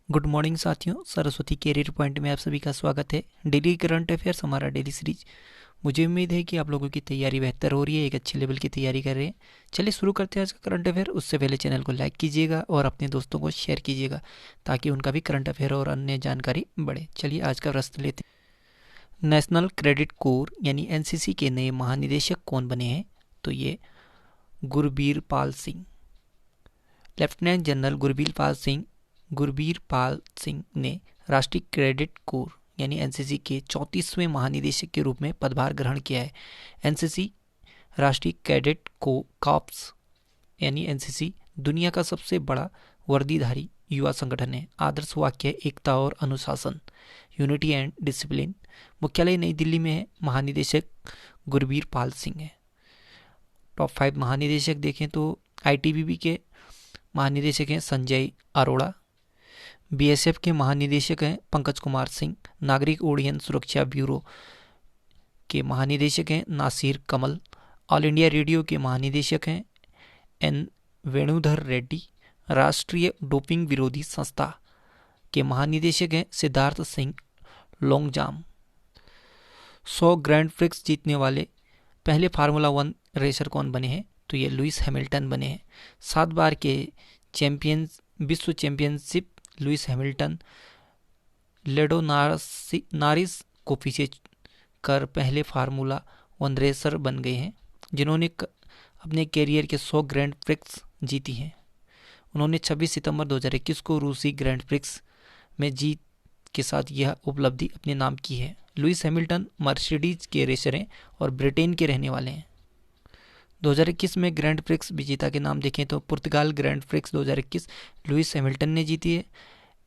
Good morning साथियों, Saraswati career point में आप सभी का स्वागत है। डेली करंट अफेयर्स हमारा डेली सीरीज। मुझे उम्मीद है कि आप लोगों की तैयारी बेहतर हो रही है, एक अच्छे लेवल की तैयारी कर रहे हैं। चलिए शुरू करते हैं आज का करंट अफेयर। उससे पहले चैनल को लाइक कीजिएगा और अपने दोस्तों को शेयर कीजिएगा ताकि उनका भी करंट अफेयर और अन्य जानकारी बढ़े। चलिए आज का प्रश्न लेते हैं। नेशनल क्रेडिट कोर यानी एनसीसी के नए महानिदेशक कौन बने हैं? तो ये गुरबीर पाल सिंह। लेफ्टिनेंट जनरल गुरबीर पाल सिंह ने राष्ट्रीय क्रेडिट कोर यानी एनसीसी के 34वें महानिदेशक के रूप में पदभार ग्रहण किया है। एनसीसी राष्ट्रीय कैडेट को कॉर्प्स यानी एनसीसी दुनिया का सबसे बड़ा वर्दीधारी युवा संगठन है। आदर्श वाक्य एकता और अनुशासन, यूनिटी एंड डिसिप्लिन। मुख्यालय नई दिल्ली में है। महानिदेशक गुरबीर पाल सिंह है। टॉप 5 महानिदेशक देखें तो आईटीबीपी के महानिदेशक हैं संजय अरोड़ा। बीएसएफ के महानिदेशक हैं पंकज कुमार सिंह। नागरिक उड्डयन सुरक्षा ब्यूरो के महानिदेशक हैं नासिर कमल। ऑल इंडिया रेडियो के महानिदेशक हैं एन वेणुधर रेड्डी। राष्ट्रीय डोपिंग विरोधी संस्था के महानिदेशक हैं सिद्धार्थ सिंह लोंगजाम। 100 ग्रैंड प्रिक्स जीतने वाले पहले फार्मूला 1 रेसर कौन बने हैं? तो ये लुइस हैमिल्टन बने हैं। 7 बार के विश्व championship Lewis Hamilton Ledo Norris को पीछे कर पहले फार्मूला 1 रेसर बन गए हैं जिन्होंने अपने कैरियर के 100 ग्रैंड प्रिक्स जीती हैं। उन्होंने 26 सितंबर 2021 को रूसी ग्रैंड प्रिक्स में जीत के साथ यह उपलब्धि अपने नाम की है। लुइस हैमिल्टन मर्सिडीज के रेसर हैं और ब्रिटेन के रहने वाले हैं। 2021 में ग्रैंड प्रिक्स विजेता के नाम देखें तो पुर्तगाल ग्रैंड प्रिक्स 2021 लुइस हैमिल्टन ने जीती है।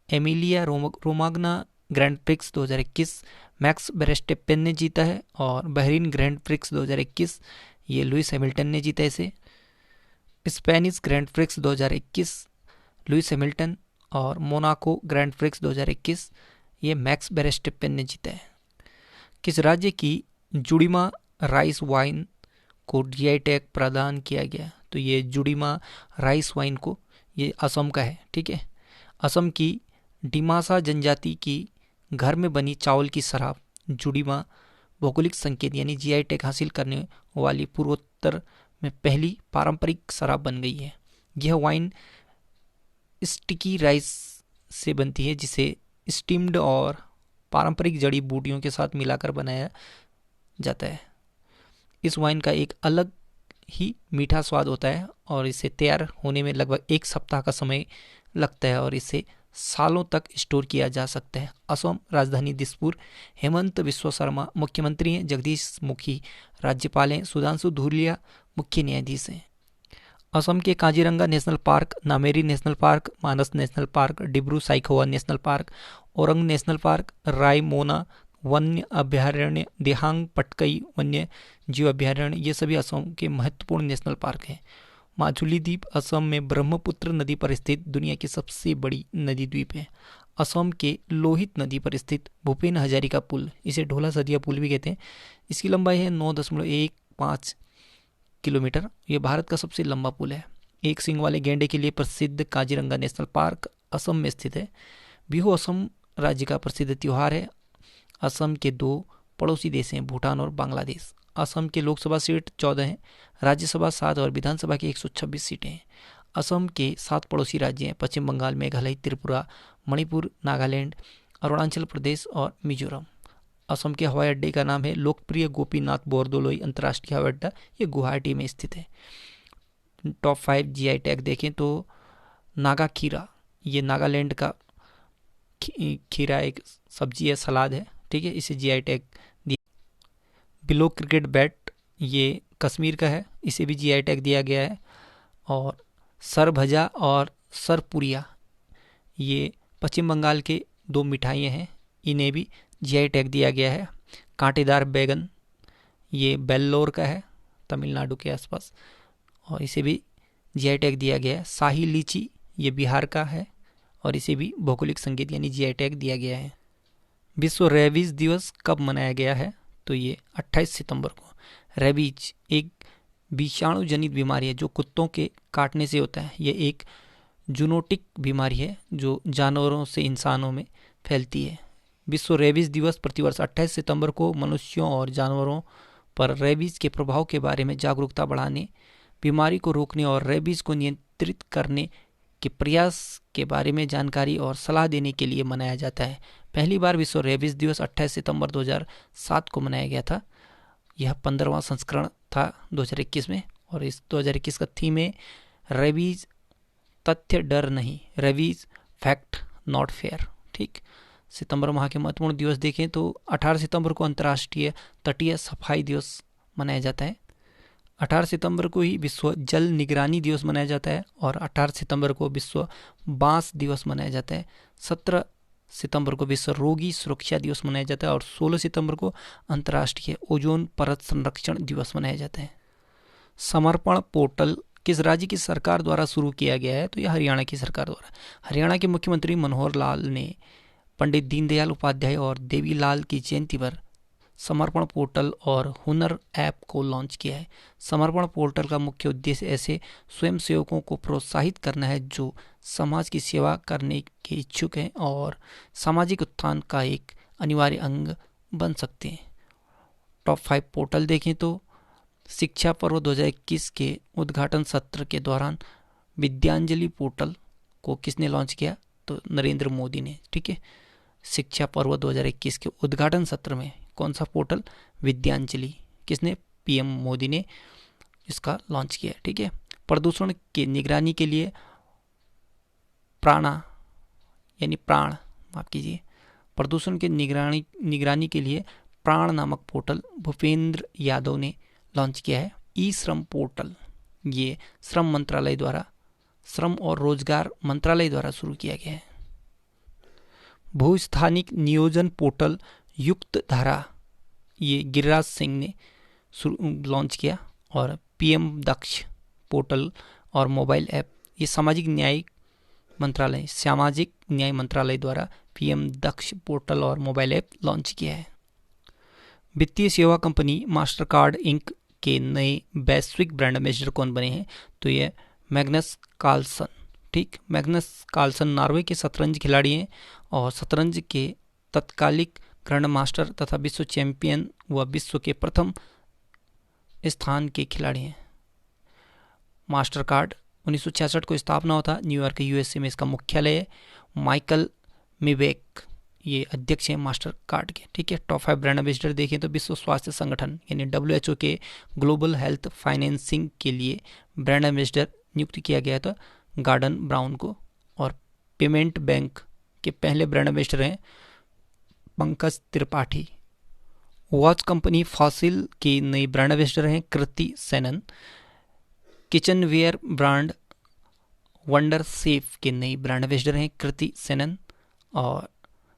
Emilia Romagna Grand Prix 2021 Max Verstappen ने जीता है। और बहरीन ग्रैंड प्रिक्स 2021 ये लुइस हैमिल्टन ने जीता है इसे। Spanish grand Prix 2021 Lewis Hamilton और मोनाको ग्रैंड प्रिक्स 2021 ये मैक्स वेरस्टेपेन ने जीता है। किस राज्य की जुड़ीमा राइस वाइन को जीआई टैग प्रदान किया गया? तो ये जुड़ीमा राइस वाइन को ये असम का है। ठीक है। असम की डिमासा जनजाति की घर में बनी चावल की शराब जुड़ीमा भौगोलिक संकेत यानी जीआई टैग हासिल करने वाली पूर्वोत्तर में पहली पारंपरिक शराब बन गई है। यह वाइन स्टिकी राइस से बनती है जिसे स्टीम्ड और पारंपरिक जड़ी बूटियों के साथ मिलाकर बनाया जाता है। इस वाइन का एक अलग ही मीठा स्वाद होता है और इसे तैयार होने में लगभग 1 सप्ताह का समय लगता है और इसे सालों तक स्टोर किया जा सकता है। असम राजधानी दिसपुर। हेमंत बिस्वा शर्मा मुख्यमंत्री हैं। जगदीश मुखी राज्यपाल हैं। सुधांशु धूलिया मुख्य न्यायाधीश हैं। असम के Kaziranga national park, Nameri national park, Manas national park, Dibru Saikhowa national park, Orang national park, Raimona वन्य अभ्यारण्य, देहांग पटकई वन्य जीव अभ्यारण्य, ये सभी असम के महत्वपूर्ण नेशनल पार्क हैं। माजुली द्वीप असम में ब्रह्मपुत्र नदी पर स्थित दुनिया की सबसे बड़ी नदी द्वीप है। असम के लोहित नदी पर स्थित भूपेन हजारिका पुल, इसे ढोला सदिया पुल भी कहते हैं। इसकी लंबाई है 9.15 किलोमीटर। ये भारत का सबसे लंबा पुल है। एक सींग वाले गैंडे के लिए प्रसिद्ध काजीरंगा नेशनल पार्क असम में स्थित है। बिहू असम राज्य का प्रसिद्ध त्यौहार है। असम के 2 पड़ोसी देश हैं भूटान और बांग्लादेश। असम के लोकसभा सीट 14 हैं, राज्यसभा 7 और विधानसभा की 126 सीटें हैं। असम के 7 पड़ोसी राज्य हैं पश्चिम बंगाल, मेघालय, त्रिपुरा, मणिपुर, नागालैंड, अरुणाचल प्रदेश और मिजोरम। असम के हवाई अड्डे का नाम है लोकप्रिय गोपीनाथ बोरदोलोई अंतर्राष्ट्रीय हवाई अड्डा, ये गुवाहाटी में स्थित है। टॉप 5 जीआई टैग देखें तो नागा खीरा, ये नागालैंड का खीरा एक सब्जी है, सलाद है। ठीक है, इसे जीआई टैग दिया। बिलो क्रिकेट बैट, ये कश्मीर का है, इसे भी जीआई टैग दिया गया है। और सरभजा और सरपुरिया, ये पश्चिम बंगाल के 2 मिठाइयाँ हैं, इन्हें भी जीआई टैग दिया गया है। कांटेदार बैगन, ये बेल्लोर का है, तमिलनाडु के आसपास, और इसे भी जीआई टैग दिया गया है। शाही लीची, ये बिहार का है और इसे भी भौगोलिक संकेत यानी जीआई टैग दिया गया है। विश्व रेबीज दिवस कब मनाया गया है? तो ये 28 सितंबर को। रेबीज एक विषाणु जनित बीमारी है जो कुत्तों के काटने से होता है। ये एक जूनोटिक बीमारी है जो जानवरों से इंसानों में फैलती है। विश्व रेबीज दिवस प्रतिवर्ष 28 सितंबर को मनुष्यों और जानवरों पर रेबीज के प्रभाव के बारे में जागरूकता बढ़ाने, बीमारी को रोकने और रेबीज को नियंत्रित करने के प्रयास के बारे में जानकारी और सलाह देने के लिए मनाया जाता है। पहली बार विश्व रेबीज दिवस 28 सितंबर 2007 को मनाया गया था। यह 15वां संस्करण था 2021 में, और इस 2021 का थीम है रेबीज तथ्य डर नहीं, रेबीज फैक्ट नॉट फेयर। ठीक, सितंबर माह के महत्वपूर्ण दिवस देखें तो 18 सितंबर को अंतर्राष्ट्रीय तटीय सफाई दिवस मनाया जाता है। 18 सितंबर को ही विश्व जल निगरानी दिवस मनाया जाता है और 18 सितंबर को विश्व बांस दिवस मनाया जाता है। 17 सितंबर को विश्व रोगी सुरक्षा दिवस मनाया जाता है और 16 सितंबर को अंतर्राष्ट्रीय ओजोन परत संरक्षण दिवस मनाया जाता है। समर्पण पोर्टल किस राज्य की सरकार द्वारा शुरू किया गया है? तो यह हरियाणा की सरकार द्वारा। हरियाणा के मुख्यमंत्री मनोहर लाल ने पंडित दीनदयाल उपाध्याय और देवीलाल की जयंती पर समर्पण पोर्टल और हुनर ऐप को लॉन्च किया है। समर्पण पोर्टल का मुख्य उद्देश्य ऐसे स्वयंसेवकों को प्रोत्साहित करना है जो समाज की सेवा करने के इच्छुक हैं और सामाजिक उत्थान का एक अनिवार्य अंग बन सकते हैं। टॉप 5 पोर्टल देखें तो शिक्षा पर्व 2021 के उद्घाटन सत्र के दौरान विद्यांजलि पोर्टल को किसने लॉन्च किया? तो नरेंद्र मोदी ने। ठीक है, शिक्षा पर्व 2021 के उद्घाटन सत्र में कौन सा पोर्टल? विद्यांजलि। किसने? पीएम मोदी ने इसका लॉन्च किया। ठीक है, प्रदूषण के निगरानी के लिए प्रदूषण के निगरानी के लिए प्राण नामक पोर्टल भूपेंद्र यादव ने लॉन्च किया है। ई श्रम पोर्टल ये श्रम और रोजगार मंत्रालय द्वारा शुरू किया गया है। भूस्थानिक नियोजन पोर्टल युक्त धारा ये गिरिराज सिंह ने लॉन्च किया। और पीएम दक्ष पोर्टल और मोबाइल ऐप ये सामाजिक न्याय मंत्रालय द्वारा पीएम दक्ष पोर्टल और मोबाइल ऐप लॉन्च किया है। वित्तीय सेवा कंपनी मास्टरकार्ड इंक के नए वैश्विक ब्रांड एम्बेसडर कौन बने हैं? तो ये मैग्नस कार्लसन। ठीक, मैग्नस कार्लसन नॉर्वे के शतरंज खिलाड़ी हैं और शतरंज के तत्कालिक ग्रैंड मास्टर तथा विश्व चैंपियन व विश्व के प्रथम स्थान के खिलाड़ी हैं। मास्टरकार्ड 1966 को स्थापना होता, न्यूयॉर्क यूएसए में इसका मुख्यालय है। माइकल मिवेक ये अध्यक्ष हैं मास्टरकार्ड के। ठीक है, टॉप 5 ब्रांड एम्बेसडर देखें तो विश्व स्वास्थ्य संगठन यानी WHO के ग्लोबल हेल्थ फाइनेंसिंग के लिए ब्रांड एम्बेसडर नियुक्त किया गया था गॉर्डन ब्राउन को। और पेमेंट बैंक के पहले ब्रांड एम्बेसडर हैं Pankaj Tripathi. Watch company Fossil की नई ब्रांड एम्बेसडर हैं Kriti Sanon. Kitchenware brand Wonderchef के नई ब्रांड एम्बेसडर हैं कृति सेनन। और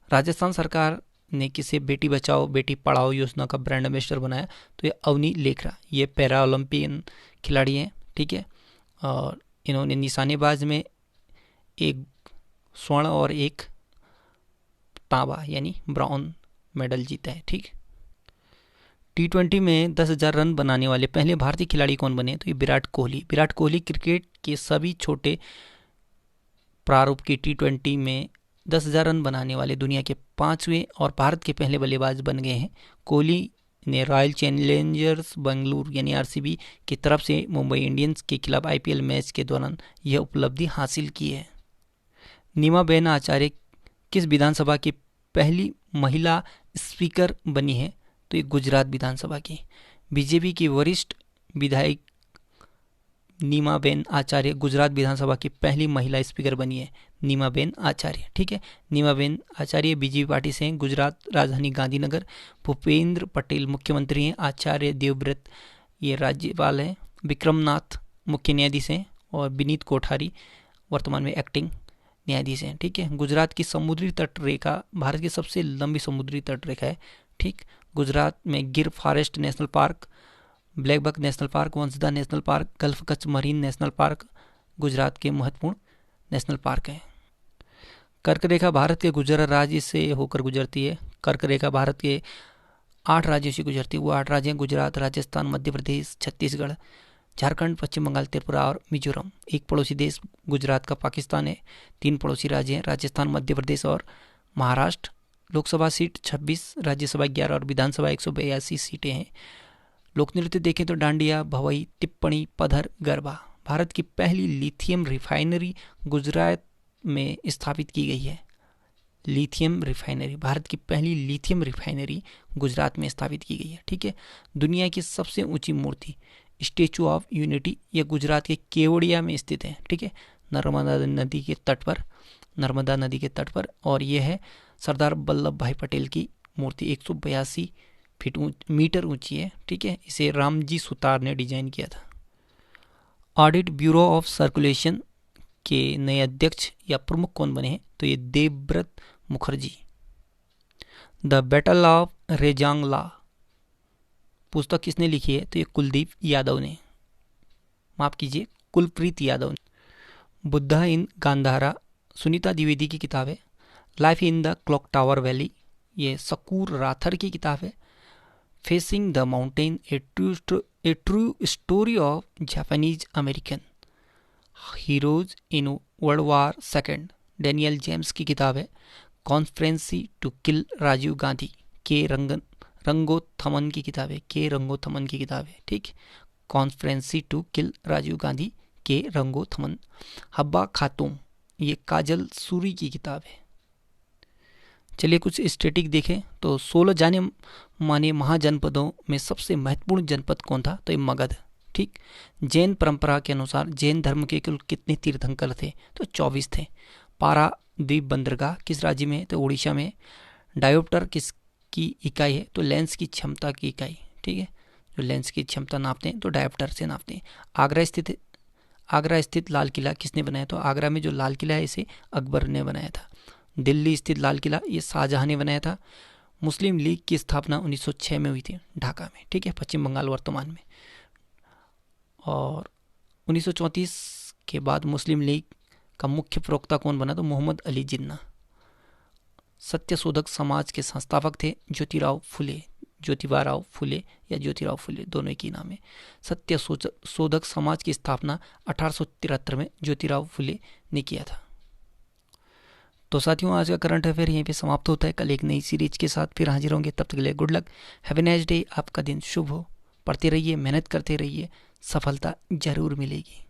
राजस्थान सरकार ने किसे बेटी बचाओ बेटी पढ़ाओ योजना का ब्रांड एम्बेसडर बनाया? तो ये अवनी लेखरा, ये पैरा ओलंपियन खिलाड़ी हैं। ठीक है, और इन्होंने निशानेबाज में 1 स्वर्ण और 1 तांबा यानी ब्राउन मेडल जीता है। ठीक, T20 में 10,000 रन बनाने वाले पहले भारतीय खिलाड़ी कौन बने? तो ये विराट कोहली क्रिकेट के सभी छोटे प्रारूप की T20 में 10,000 रन बनाने वाले दुनिया के 5वें और भारत के पहले बल्लेबाज बन गए हैं। कोहली ने रॉयल चैलेंजर्स बेंगलुरु यानी RCB की तरफ से मुंबई इंडियंस के खिलाफ IPL मैच के दौरान यह उपलब्धि हासिल की है। नीमाबेन आचार्य किस विधानसभा की पहली महिला स्पीकर बनी है? तो ये गुजरात विधानसभा की। बीजेपी की वरिष्ठ विधायक नीमाबेन आचार्य गुजरात विधानसभा की पहली महिला स्पीकर बनी है, नीमाबेन आचार्य। ठीक है, नीमाबेन आचार्य बीजेपी पार्टी से हैं। गुजरात राजधानी गांधीनगर। भूपेंद्र पटेल मुख्यमंत्री हैं। आचार्य देवव्रत ये राज्यपाल हैं। विक्रमनाथ मुख्य न्यायाधीश हैं और विनीत कोठारी वर्तमान में एक्टिंग न्यायाधीश हैं। ठीक है, गुजरात की समुद्री तट रेखा भारत की सबसे लंबी समुद्री तट रेखा है। ठीक, गुजरात में गिर forest national park, blackbuck national park, Vansda national park, gulf Kutch marine national park Gujarat के महत्वपूर्ण नेशनल पार्क हैं। कर्क रेखा भारत के गुजरात राज्य से होकर गुजरती है। कर्क रेखा भारत के 8 राज्यों से गुजरती है। वो 8 राज्य हैं गुजरात, राजस्थान, मध्य प्रदेश, छत्तीसगढ़, झारखंड, पश्चिम बंगाल, त्रिपुरा और मिजोरम। एक पड़ोसी देश गुजरात का पाकिस्तान है। 3 पड़ोसी राज्य हैं राजस्थान, मध्य प्रदेश और महाराष्ट्र। लोकसभा सीट 26, राज्यसभा 11 और विधानसभा 182 सीटें हैं। लोक नृत्य देखें तो डांडिया, भवई, टिप्पणी, पधर, गरबा। भारत की पहली लिथियम रिफाइनरी गुजरात में स्थापित की गई है। लिथियम रिफाइनरी, भारत की पहली लिथियम रिफाइनरी गुजरात में स्थापित की गई है। ठीक है। दुनिया की सबसे ऊंची मूर्ति स्टेचू ऑफ यूनिटी, यह गुजरात के केवड़िया में स्थित है। ठीक है। नर्मदा नदी के तट पर और यह है सरदार वल्लभ भाई पटेल की मूर्ति। 182 मीटर ऊंची है। ठीक है। इसे रामजी सुतार ने डिजाइन किया था। ऑडिट ब्यूरो ऑफ सर्कुलेशन के नए अध्यक्ष या प्रमुख कौन बने हैं? तो ये Devvrat Mukherjee. The battle of Rezangla पुस्तक किसने लिखी है? तो ये कुलदीप यादव ने, माफ कीजिए कुलप्रीत यादव ने। बुद्धा इन गांधारा सुनीता द्विवेदी की किताब है। Life in the clock tower valley, ये सकूर राथर की किताब है। Facing the mountain, a true story of Japanese American heroes in world war second, Daniel James की किताब है। Conspiracy to kill Rajiv Gandhi, K Ragothaman की किताब है। के रंगोत्थमन की किताब है। ठीक। Conspiracy to kill Rajiv Gandhi, K Ragothaman. Habba Khatum, ये काजल सूरी की किताब है। चलिए कुछ स्टैटिक देखें तो 16 जाने माने महाजनपदों में सबसे महत्वपूर्ण जनपद कौन था? तो ये मगध। ठीक। जैन परंपरा के अनुसार जैन धर्म के कुल कितने तीर्थंकर थे? तो 24 थे। पारादीप बंदरगाह किस राज्य में है? तो उड़ीसा में। डायोप्टर किसकी इकाई है? तो लेंस की क्षमता की इकाई। ठीक है। जो लेंस की क्षमता नापते हैं तो डायोप्टर से नापते हैं। आगरा स्थित लाल किला किसने बनाया? तो आगरा में जो लाल किला है इसे अकबर ने बनाया था। दिल्ली स्थित लाल किला ये शाहजहां ने बनाया था। मुस्लिम लीग की स्थापना 1906 में हुई थी ढाका में। ठीक है। पश्चिम बंगाल वर्तमान में। और 1934 के बाद मुस्लिम लीग का मुख्य प्रवक्ता कौन बना? तो मोहम्मद अली जिन्ना। सत्यशोधक समाज के संस्थापक थे ज्योतिबा राव फुले या ज्योतिराव फुले, दोनों एक ही नाम है। सत्यशोधक समाज की स्थापना 1873 में ज्योतिराव फुले ने किया था। तो साथियों आज का करंट अफेयर यहीं पे समाप्त होता है। कल एक नई सीरीज के साथ फिर हाजिर होंगे। तब तक के लिए good luck, have a nice day. आपका दिन शुभ हो। पढ़ते रहिए, मेहनत करते रहिए, सफलता जरूर मिलेगी।